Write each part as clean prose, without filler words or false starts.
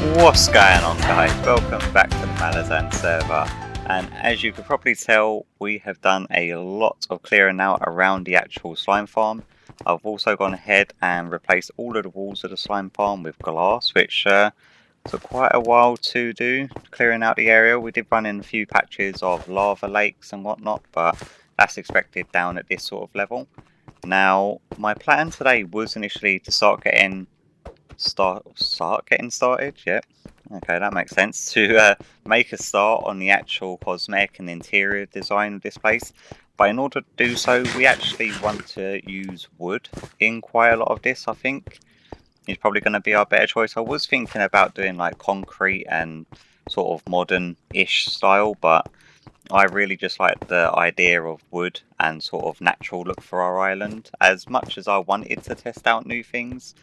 What's going on, guys? Welcome back to the Malazan server, and as you can probably tell, we have done a lot of clearing out around the actual slime farm. I've also gone ahead and replaced all of the walls of the slime farm with glass, which took quite a while to do, clearing out the area. We did run in a few patches of lava lakes and whatnot, but that's expected down at this sort of level. Now, my plan today was initially to start getting started. Yep, okay, that makes sense. To make a start on the actual cosmetic and interior design of this place, but in order to do so, we actually want to use wood in quite a lot of this. I think it's probably going to be our better choice. I was thinking about doing like concrete and sort of modern-ish style, but I really just like the idea of wood and sort of natural look for our island. As much as I wanted to test out new things,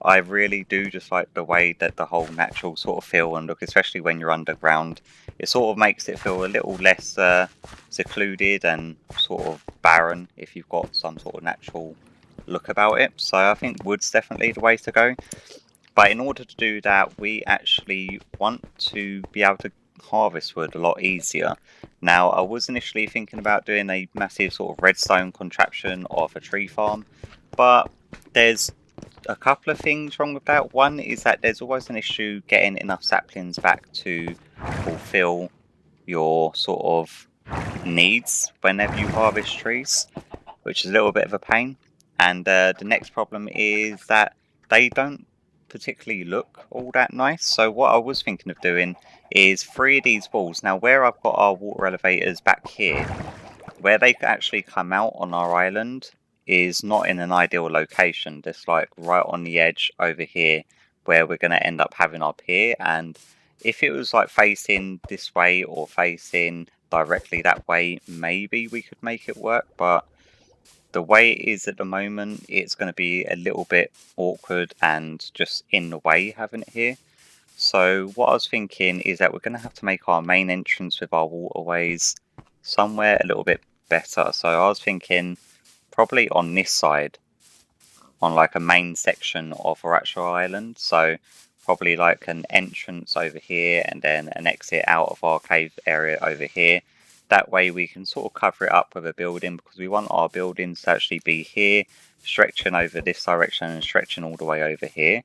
I really do just like the way that the whole natural sort of feel and look, especially when you're underground. It sort of makes it feel a little less secluded and sort of barren if you've got some sort of natural look about it. So I think wood's definitely the way to go. But in order to do that, we actually want to be able to harvest wood a lot easier. Now, I was initially thinking about doing a massive sort of redstone contraption of a tree farm, but there's a couple of things wrong with that. One is that there's always an issue getting enough saplings back to fulfill your sort of needs whenever you harvest trees, which is a little bit of a pain. And the next problem is that they don't particularly look all that nice. So what I was thinking of doing is 3 of these walls. Now, where I've got our water elevators back here, where they actually come out on our island is not in an ideal location. Just like right on the edge over here where we're going to end up having our pier. And if it was like facing this way or facing directly that way, maybe we could make it work. But the way it is at the moment, it's going to be a little bit awkward and just in the way having it here. So what I was thinking is that we're going to have to make our main entrance with our waterways somewhere a little bit better. So I was thinking probably on this side, on like a main section of our actual island. So probably like an entrance over here and then an exit out of our cave area over here. That way we can sort of cover it up with a building, because we want our buildings to actually be here, stretching over this direction and stretching all the way over here.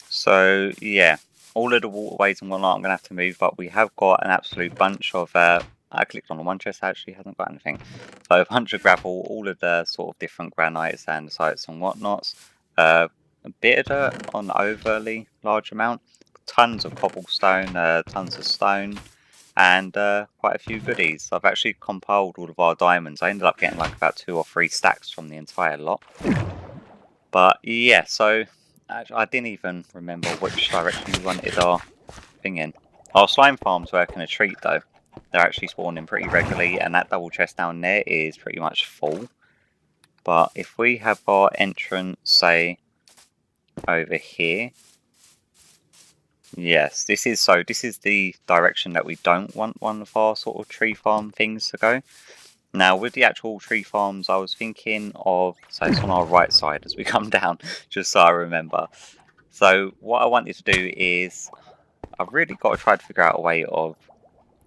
So yeah, all of the waterways and whatnot I'm going to have to move, but we have got an absolute bunch of, I clicked on the one chest, actually hasn't got anything. So a bunch of gravel, all of the sort of different granites, andesites and whatnots. A bit of dirt on overly large amount. Tons of cobblestone, tons of stone, and quite a few goodies. I've actually compiled all of our diamonds. I ended up getting like about 2 or 3 stacks from the entire lot. But yeah, so I didn't even remember which direction we wanted our thing in. Our slime farm's working a treat though. They're actually spawning pretty regularly, and that double chest down there is pretty much full. But if we have our entrance, say, over here. Yes, this is the direction that we don't want one of our sort of tree farm things to go. Now, with the actual tree farms, I was thinking of, so it's on our right side as we come down, just so I remember. So what I wanted to do is, I've really got to try to figure out a way of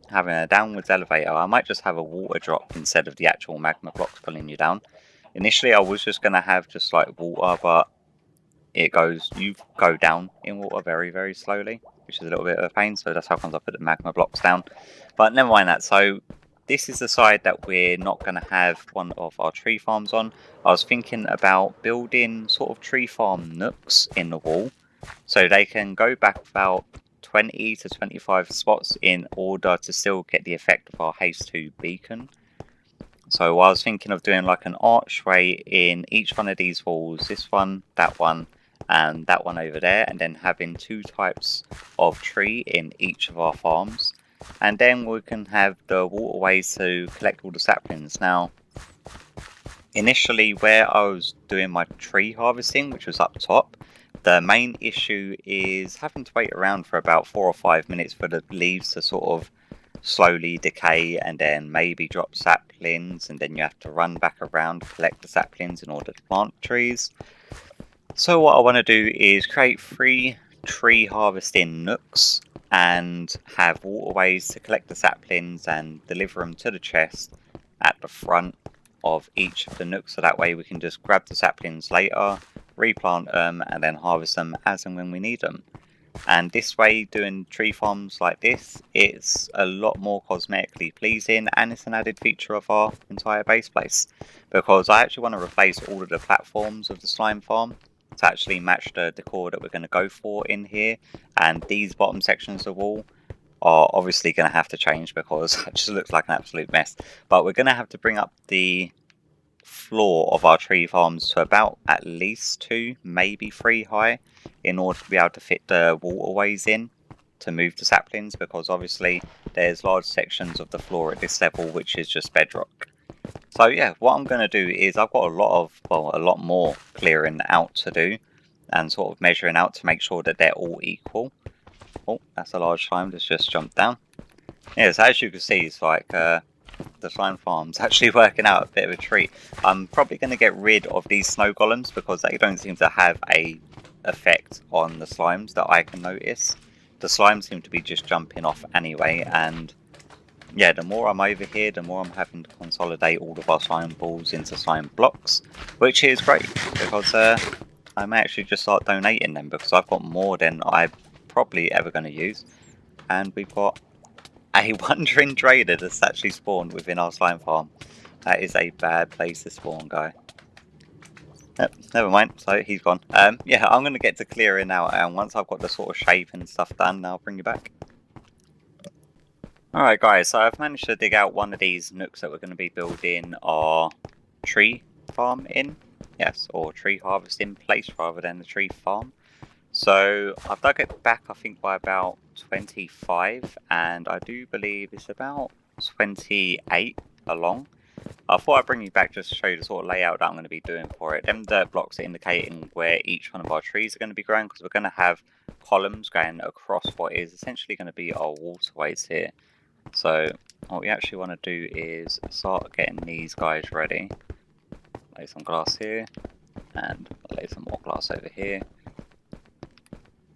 having a downwards elevator. I might just have a water drop instead of the actual magma blocks pulling you down. Initially, I was just going to have just like water, but you go down in water very, very slowly, which is a little bit of a pain. So that's how comes I put the magma blocks down. But never mind that. So this is the side that we're not going to have one of our tree farms on. I was thinking about building sort of tree farm nooks in the wall, so they can go back about 20 to 25 spots in order to still get the effect of our haste 2 beacon. So I was thinking of doing like an archway in each one of these walls, this one, and that one over there, and then having 2 types of tree in each of our farms. And then we can have the waterways to collect all the saplings. Now, initially where I was doing my tree harvesting, which was up top, the main issue is having to wait around for about 4 or 5 minutes for the leaves to sort of slowly decay and then maybe drop saplings, and then you have to run back around to collect the saplings in order to plant trees. So what I want to do is create 3 tree harvesting nooks and have waterways to collect the saplings and deliver them to the chest at the front of each of the nooks, so that way we can just grab the saplings later, replant them, and then harvest them as and when we need them. And this way, doing tree farms like this, it's a lot more cosmetically pleasing, and it's an added feature of our entire base place, because I actually want to replace all of the platforms of the slime farm to actually match the decor that we're going to go for in here. And these bottom sections of wall are obviously going to have to change because it just looks like an absolute mess. But we're going to have to bring up the floor of our tree farms to about at least 2, maybe 3 high, in order to be able to fit the waterways in to move the saplings, because obviously there's large sections of the floor at this level which is just bedrock. So yeah, what I'm going to do is I've got a lot more clearing out to do and sort of measuring out to make sure that they're all equal. Oh, that's a large slime that's just jumped down. Yeah, so as you can see, it's like the slime farm's actually working out a bit of a treat. I'm probably going to get rid of these snow golems because they don't seem to have a effect on the slimes that I can notice. The slimes seem to be just jumping off anyway, and yeah, the more I'm over here, the more I'm having to consolidate all of our slime balls into slime blocks, which is great because I may actually just start donating them because I've got more than I'm probably ever going to use. And we've got a wandering trader that's actually spawned within our slime farm. That is a bad place to spawn, guy. Yep, never mind, so he's gone. Yeah, I'm going to get to clearing now, and once I've got the sort of shape and stuff done, I'll bring you back. Alright guys, so I've managed to dig out one of these nooks that we're going to be building our tree farm in. Yes, or tree harvesting place rather than the tree farm. So I've dug it back, I think, by about 25, and I do believe it's about 28 along. I thought I'd bring you back just to show you the sort of layout that I'm going to be doing for it. Them dirt blocks are indicating where each one of our trees are going to be growing, because we're going to have columns going across what is essentially going to be our waterways here. So what we actually want to do is start getting these guys ready. Lay some glass here, and lay some more glass over here.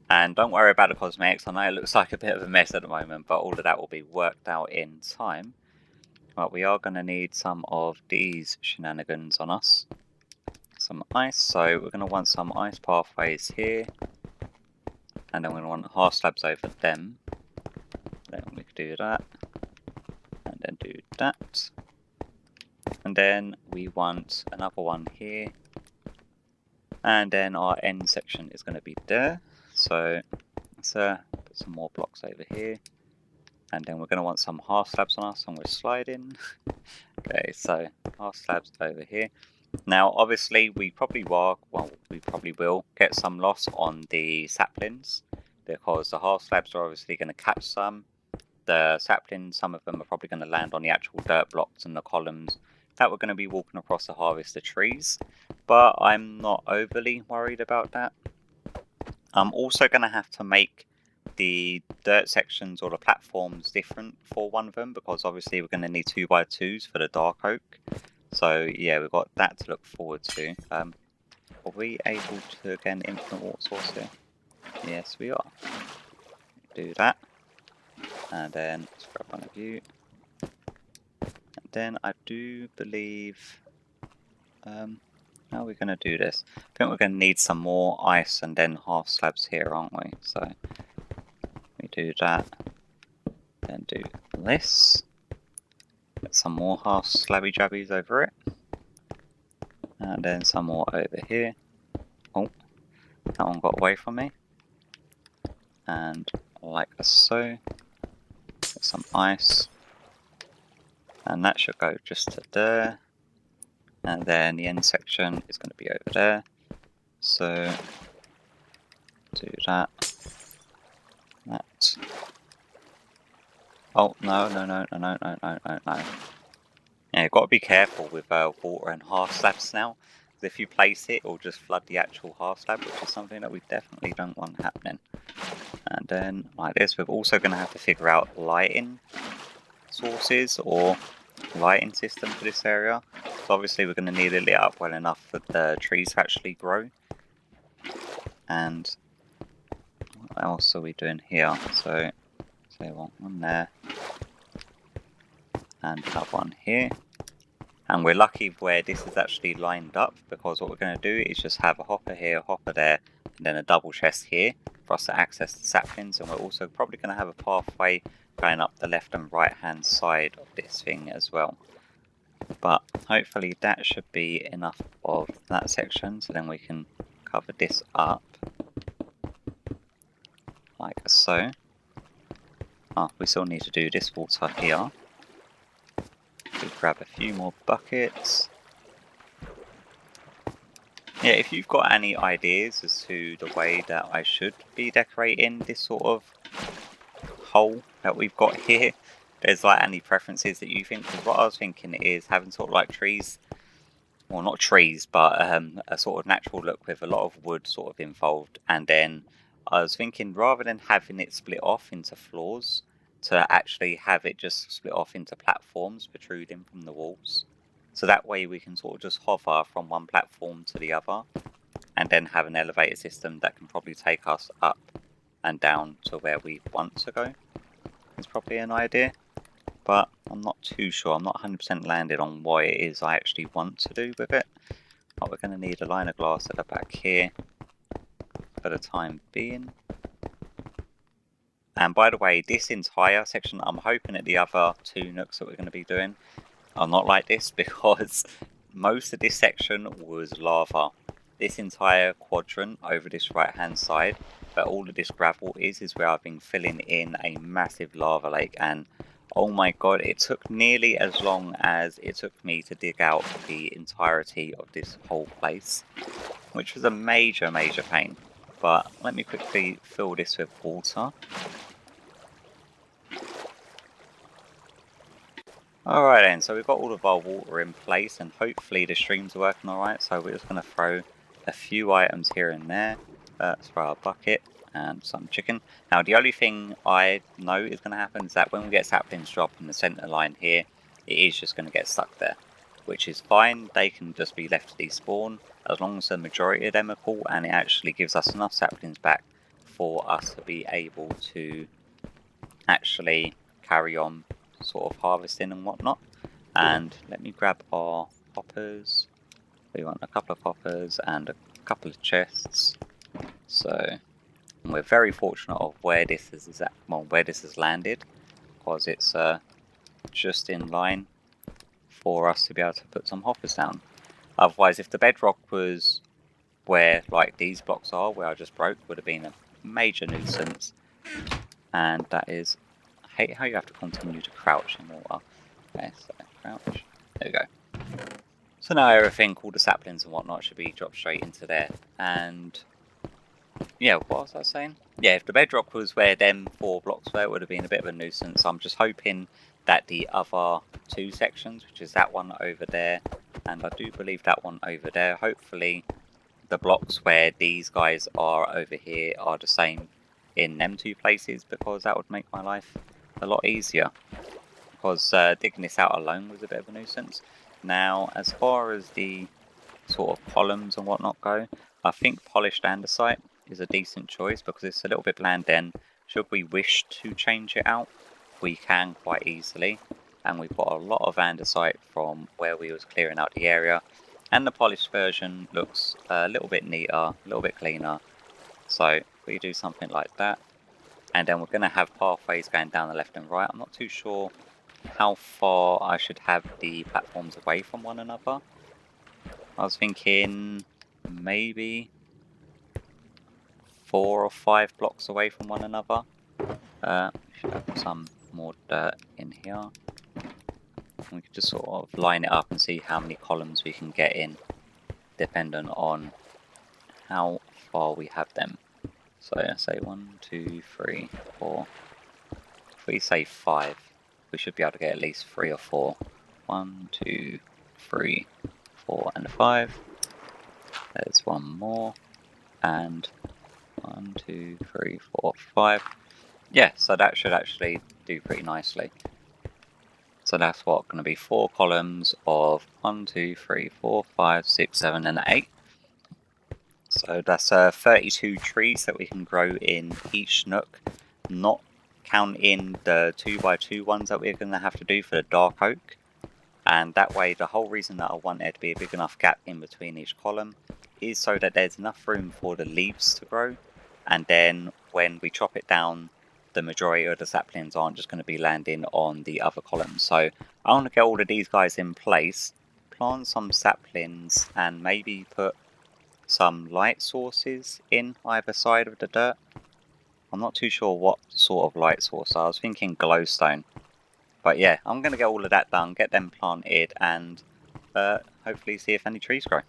And don't worry about the cosmetics, I know it looks like a bit of a mess at the moment, but all of that will be worked out in time. But we are going to need some of these shenanigans on us. Some ice, so we're going to want some ice pathways here. And then we're going to want half slabs over them. Then we can do that. And then do that. And then we want another one here. And then our end section is going to be there. So let's put some more blocks over here. And then we're going to want some half slabs on us, and we're sliding. Okay, so half slabs over here. Now, obviously, we probably will get some loss on the saplings, because the half slabs are obviously going to catch some. The saplings, some of them are probably going to land on the actual dirt blocks and the columns that we're going to be walking across to harvest the trees. But I'm not overly worried about that. I'm also going to have to make the dirt sections or the platforms different for one of them, because obviously we're going to need 2x2s for the dark oak. So yeah, we've got that to look forward to. Are we able to get an infinite water source here? Yes, we are. Do that. And then let's grab one of you. And then I do believe... how are we going to do this? I think we're going to need some more ice and then half slabs here, aren't we? So we do that. Then do this. Get some more half slabby jabbies over it. And then some more over here. Oh, that one got away from me. And like so. Get some ice. And that should go just to there. And then the end section is going to be over there. So do that. That. Oh, no. Yeah, you've got to be careful with water and half slabs now. Because if you place it, it'll just flood the actual half slab, which is something that we definitely don't want happening. And then, like this, we're also going to have to figure out lighting sources or lighting system for this area. So obviously we're going to need it lit up well enough for the trees to actually grow. And what else are we doing here? So I want one there and another one here. And we're lucky where this is actually lined up, because what we're going to do is just have a hopper here, a hopper there, and then a double chest here for us to access the saplings. And we're also probably going to have a pathway going up the left and right hand side of this thing as well. But hopefully that should be enough of that section, so then we can cover this up like so. Oh, we still need to do this water here. We'll grab a few more buckets. Yeah, if you've got any ideas as to the way that I should be decorating this sort of hole that we've got here, there's like any preferences that you think, because what I was thinking is having sort of like trees, well not trees, but a sort of natural look with a lot of wood sort of involved, and then I was thinking rather than having it split off into floors, to actually have it just split off into platforms protruding from the walls. So that way we can sort of just hover from one platform to the other, and then have an elevator system that can probably take us up and down to where we want to go. It's probably an idea, but I'm not too sure. I'm not 100% landed on what it is I actually want to do with it. But we're going to need a line of glass at the back here for the time being. And by the way, this entire section, I'm hoping that the other two nooks that we're going to be doing are not like this, because most of this section was lava. This entire quadrant over this right hand side, where all of this gravel is where I've been filling in a massive lava lake. And oh my god, it took nearly as long as it took me to dig out the entirety of this whole place, which was a major pain. But let me quickly fill this with water. Alright then, so we've got all of our water in place, and hopefully the streams are working alright. So we're just going to throw a few items here and there. Let's throw a bucket and some chicken. Now the only thing I know is going to happen is that when we get saplings drop in the centre line here, it is just going to get stuck there, which is fine. They can just be left to despawn as long as the majority of them are full, and it actually gives us enough saplings back for us to be able to actually carry on sort of harvesting and whatnot. And let me grab our hoppers. We want a couple of hoppers and a couple of chests. So we're very fortunate of where this is where this has landed, because it's just in line for us to be able to put some hoppers down. Otherwise, if the bedrock was where like these blocks are, where I just broke, would have been a major nuisance. And that is, I hate how you have to continue to crouch in water. Okay, so crouch. There we go. So now everything, all the saplings and whatnot, should be dropped straight into there. And yeah, what was I saying? Yeah, if the bedrock was where them 4 blocks were, it would have been a bit of a nuisance. I'm just hoping that the other 2 sections, which is that one over there, and I do believe that one over there, hopefully the blocks where these guys are over here are the same in them 2 places, because that would make my life a lot easier. Because digging this out alone was a bit of a nuisance. Now, as far as the sort of columns and whatnot go, I think polished andesite is a decent choice, because it's a little bit bland. Then, should we wish to change it out, we can quite easily. And we've got a lot of andesite from where we was clearing out the area. And the polished version looks a little bit neater, a little bit cleaner. So we do something like that. And then we're going to have pathways going down the left and right. I'm not too sure how far I should have the platforms away from one another. I was thinking maybe 4 or 5 blocks away from one another. We should have some more dirt in here. We could just sort of line it up and see how many columns we can get in, depending on how far we have them. So let's say 1, 2, 3, 4. If we say 5, we should be able to get at least 3 or 4. 1, 2, 3, 4, and 5. There's one more. And 1, 2, 3, 4, 5. Yeah, so that should actually do pretty nicely. So that's what, going to be 4 columns of 1, 2, 3, 4, 5, 6, 7, and 8. So that's 32 trees that we can grow in each nook, not counting the 2x2 ones that we're going to have to do for the dark oak. And that way, the whole reason that I want there to be a big enough gap in between each column is so that there's enough room for the leaves to grow. And then when we chop it down, the majority of the saplings aren't just going to be landing on the other columns. So I want to get all of these guys in place, plant some saplings, and maybe put some light sources in either side of the dirt. I'm not too sure what sort of light source. I was thinking glowstone. But yeah, I'm going to get all of that done, get them planted, and hopefully see if any trees grow.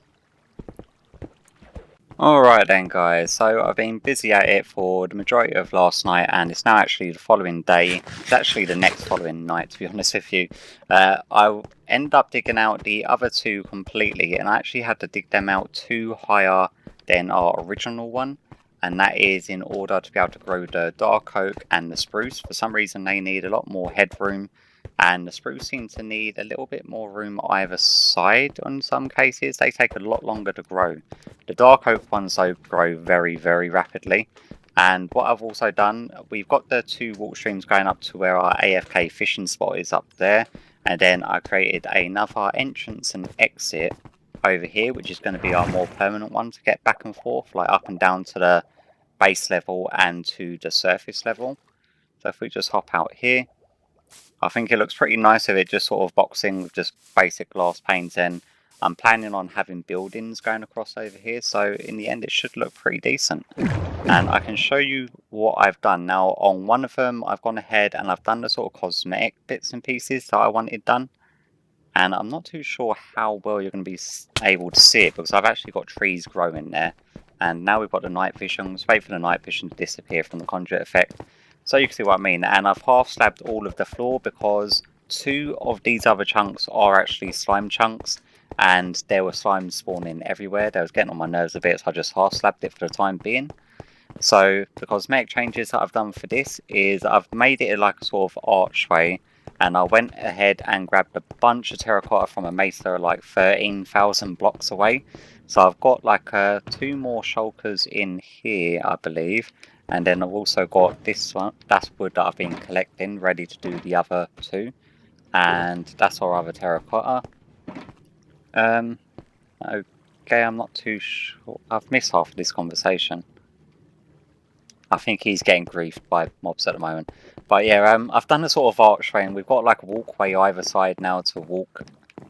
Alright then guys, so I've been busy at it for the majority of last night, and it's now actually the following day. It's actually the next following night, to be honest with you. I ended up digging out the other two completely, and I actually had to dig them out 2 higher than our original one. And that is in order to be able to grow the dark oak and the spruce. For some reason they need a lot more headroom, and the spruce seem to need a little bit more room either side in some cases. They take a lot longer to grow. The dark oak ones though grow very, very rapidly. And what I've also done, we've got the 2 walk streams going up to where our AFK fishing spot is up there. And then I created another entrance and exit over here, which is going to be our more permanent one to get back and forth, like up and down to the base level and to the surface level. So if we just hop out here, I think it looks pretty nice of it just sort of boxing with just basic glass panes. And I'm planning on having buildings going across over here, so in the end it should look pretty decent. And I can show you what I've done. Now on one of them I've gone ahead and I've done the sort of cosmetic bits and pieces that I wanted done. And I'm not too sure how well you're going to be able to see it, because I've actually got trees growing there. And now we've got the night vision. Let's wait for the night vision to disappear from the conduit effect, so you can see what I mean. And I've half slabbed all of the floor because 2 of these other chunks are actually slime chunks. And there were slimes spawning everywhere. They was getting on my nerves a bit, so I just half slabbed it for the time being. So the cosmetic changes that I've done for this is I've made it like a sort of archway. And I went ahead and grabbed a bunch of terracotta from a mesa like 13,000 blocks away. So I've got like 2 more shulkers in here, I believe. And then I've also got this one. That's wood that I've been collecting, ready to do the other 2. And that's our other terracotta. Okay, I'm not too sure. I've missed half of this conversation. I think he's getting griefed by mobs at the moment. But yeah, I've done a sort of archway, and we've got like a walkway either side now to walk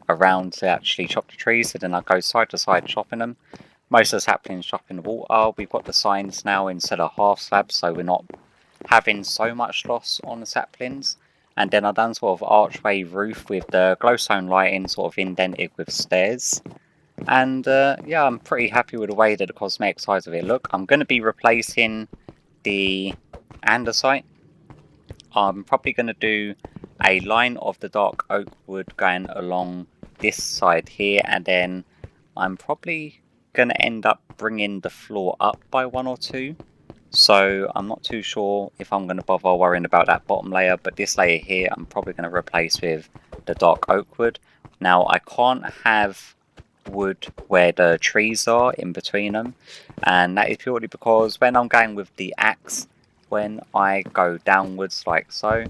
around to actually chop the trees. So then I go side to side chopping them. Most of the saplings chopping the water. We've got the signs now instead of half slabs, so we're not having so much loss on the saplings. And then I've done sort of archway roof with the glowstone lighting sort of indented with stairs. And yeah, I'm pretty happy with the way that the cosmetic sides of it look. I'm going to be replacing the andesite. I'm probably going to do a line of the dark oak wood going along this side here, and then I'm probably going to end up bringing the floor up by 1 or 2. So I'm not too sure if I'm going to bother worrying about that bottom layer, but this layer here I'm probably going to replace with the dark oak wood. Now I can't have wood where the trees are in between them, and that is purely because when I'm going with the axe, when I go downwards like so,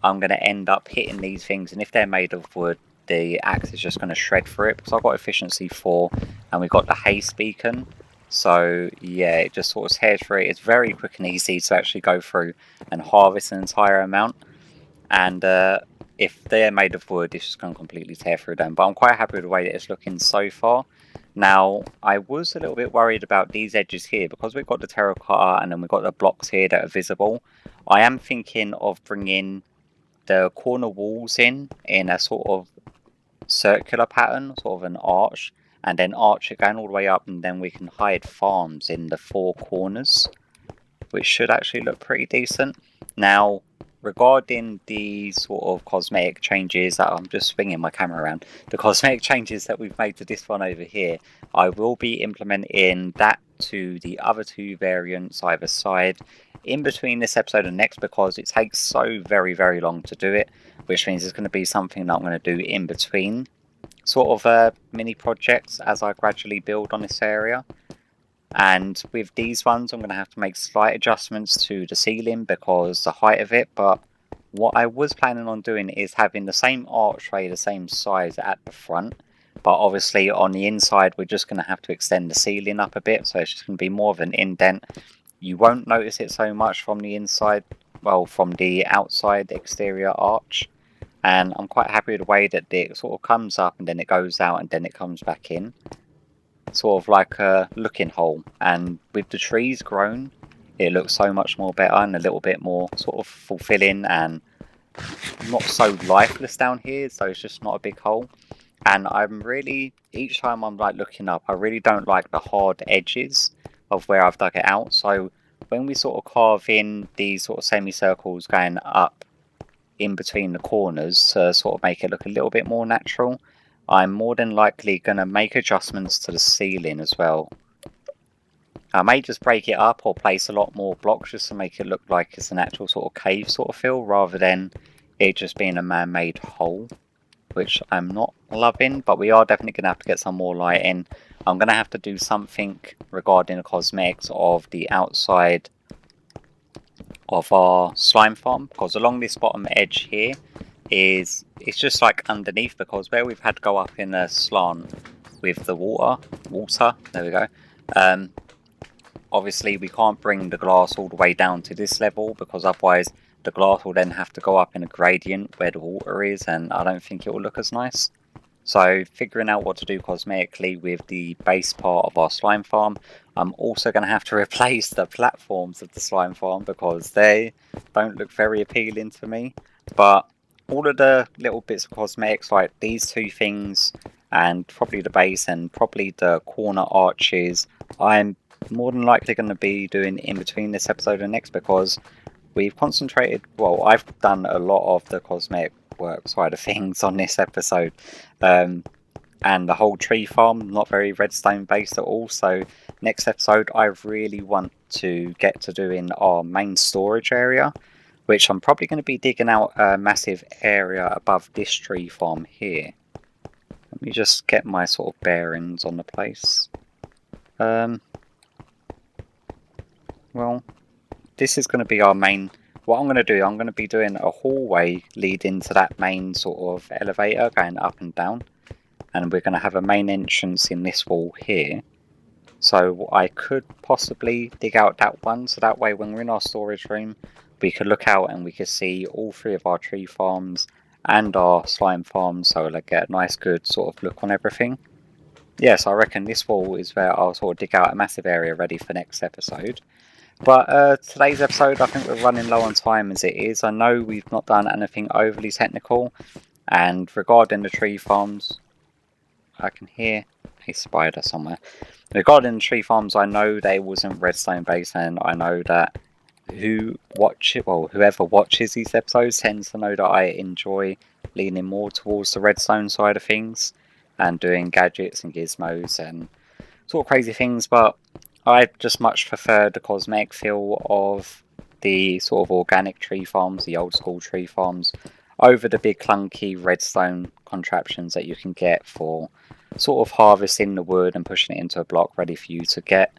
I'm going to end up hitting these things, and if they're made of wood, the axe is just going to shred through it, because I've got efficiency 4 and we've got the haste beacon. So yeah, it just sort of tears through it. It's very quick and easy to actually go through and harvest an entire amount, and if they're made of wood, it's just going to completely tear through them. But I'm quite happy with the way that it's looking so far. Now, I was a little bit worried about these edges here, because we've got the terracotta and then we've got the blocks here that are visible. I am thinking of bringing the corner walls in a sort of circular pattern, sort of an arch, and then arch it going all the way up, and then we can hide farms in the 4 corners, which should actually look pretty decent. Now, regarding the sort of cosmetic changes, I'm just swinging my camera around, the cosmetic changes that we've made to this one over here, I will be implementing that to the other 2 variants either side in between this episode and next, because it takes so very, very long to do it, which means it's going to be something that I'm going to do in between sort of mini projects as I gradually build on this area. And with these ones, I'm going to have to make slight adjustments to the ceiling because the height of it. But what I was planning on doing is having the same archway, the same size at the front. But obviously on the inside, we're just going to have to extend the ceiling up a bit. So it's just going to be more of an indent. You won't notice it so much from the inside, well, from the outside exterior arch. And I'm quite happy with the way that it sort of comes up and then it goes out and then it comes back in. Sort of like a looking hole. And with the trees grown, it looks so much more better and a little bit more sort of fulfilling and not so lifeless down here. So it's just not a big hole. And I'm really, each time I'm like looking up, I really don't like the hard edges of where I've dug it out. So when we sort of carve in these sort of semicircles going up in between the corners to sort of make it look a little bit more natural, I'm more than likely going to make adjustments to the ceiling as well. I may just break it up or place a lot more blocks just to make it look like it's an actual sort of cave sort of feel rather than it just being a man-made hole, which I'm not loving, but we are definitely going to have to get some more light in. I'm going to have to do something regarding the cosmetics of the outside of our slime farm, because along this bottom edge here it's just like underneath, because where we've had to go up in a slant with the water, there we go. Obviously we can't bring the glass all the way down to this level because otherwise the glass will then have to go up in a gradient where the water is, and I don't think it will look as nice. So figuring out what to do cosmetically with the base part of our slime farm. I'm also going to have to replace the platforms of the slime farm because they don't look very appealing to me. But all of the little bits of cosmetics like these two things and probably the base and probably the corner arches, I'm more than likely going to be doing in between this episode and next, because we've concentrated, well, I've done a lot of the cosmetic work side of things on this episode, and the whole tree farm not very redstone based at all. So next episode I really want to get to doing our main storage area, which I'm probably going to be digging out a massive area above this tree farm here. Let me just get my sort of bearings on the place. Well, this is going to be our main. What I'm going to do, I'm going to be doing a hallway leading to that main sort of elevator going up and down. And we're going to have a main entrance in this wall here. So I could possibly dig out that one. So that way when we're in our storage room, we could look out and we could see all three of our tree farms and our slime farms. So we'll get a nice good sort of look on everything. Yes, I reckon this wall is where I'll sort of dig out a massive area ready for next episode. But today's episode, I think we're running low on time as it is. I know we've not done anything overly technical. And regarding the tree farms, I can hear a spider somewhere. Regarding the tree farms, I know they wasn't redstone based, and I know that whoever watches these episodes tends to know that I enjoy leaning more towards the redstone side of things and doing gadgets and gizmos and sort of crazy things, but I just much prefer the cosmetic feel of the sort of organic tree farms, the old school tree farms, over the big clunky redstone contraptions that you can get for sort of harvesting the wood and pushing it into a block ready for you to get.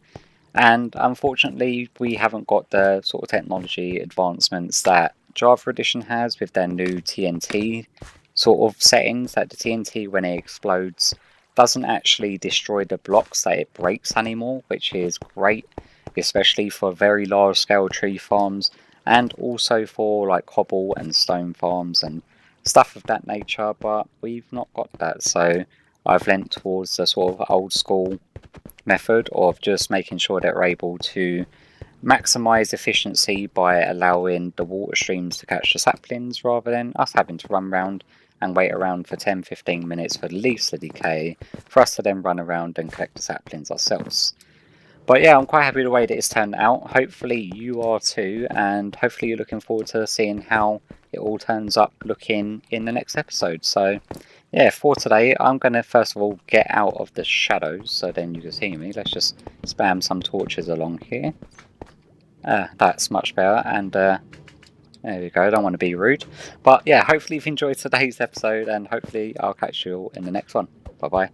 And unfortunately we haven't got the sort of technology advancements that Java Edition has with their new TNT sort of settings, that the TNT when it explodes doesn't actually destroy the blocks that it breaks anymore, which is great, especially for very large scale tree farms and also for like cobble and stone farms and stuff of that nature. But we've not got that, so I've lent towards the sort of old school method of just making sure that we're able to maximize efficiency by allowing the water streams to catch the saplings rather than us having to run around and wait around for 10-15 minutes for the leaves to decay for us to then run around and collect the saplings ourselves. But yeah, I'm quite happy with the way that it's turned out. Hopefully you are too, and hopefully you're looking forward to seeing how it all turns up looking in the next episode. So yeah, for today I'm going to first of all get out of the shadows so then you can see me. Let's just spam some torches along here. That's much better, and there we go, I don't want to be rude. But yeah, hopefully you've enjoyed today's episode, and hopefully I'll catch you all in the next one. Bye bye.